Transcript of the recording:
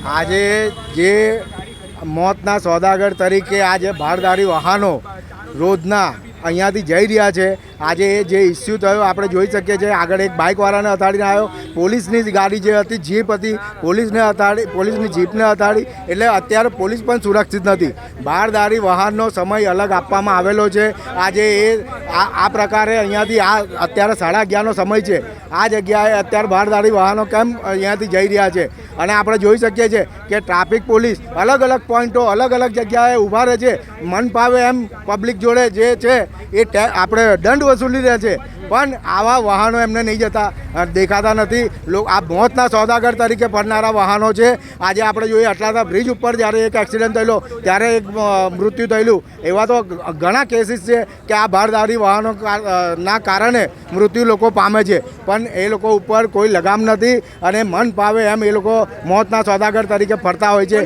આજે જે મોતના સોદાગર તરીકે આજે ભારદારી વાહનો રોજના અહીંયાથી જઈ રહ્યા છે, આજે જે ઇસ્યુ થયો આપણે જોઈ શકીએ છીએ. આગળ એક બાઇકવાળાને અથાડીને આવ્યો, પોલીસની ગાડી જે હતી જીપ હતી, પોલીસની જીપને અથાડી. એટલે અત્યારે પોલીસ પણ સુરક્ષિત નથી. ભારદારી વાહનનો સમય અલગ આપવામાં આવેલો છે. આજે આ પ્રકારે અહીંયાથી અત્યારે 11:30નો સમય છે. આ જગ્યાએ અત્યારે ભારદારી વાહનો કેમ અહીંયાથી જઈ રહ્યા છે? અને આપણે જોઈ શકીએ છીએ કે ટ્રાફિક પોલીસ અલગ અલગ પોઈન્ટો અલગ અલગ જગ્યાએ ઊભા રહે છે. મન ફાવે એમ પબ્લિક જોડે જે છે એ આપણે દંડ વસૂલી રહ્યા છે, પણ આવા વાહનો એમને નહીં જતા દેખાતા નથી. આ મોતના સોદાગર તરીકે ફરનારા વાહનો છે. આજે આપણે જોઈએ અટલાદા બ્રિજ ઉપર જ્યારે એક એક્સિડન્ટ થયેલો ત્યારે એક મૃત્યુ થયેલું. એવા તો ઘણા કેસીસ છે કે આ ભારદારી વાહનો ના કારણે મૃત્યુ લોકો પામે છે, પણ એ લોકો ઉપર કોઈ લગામ નથી અને મન ફાવે એમ એ લોકો મોતના સોદાગર તરીકે ફરતા હોય છે.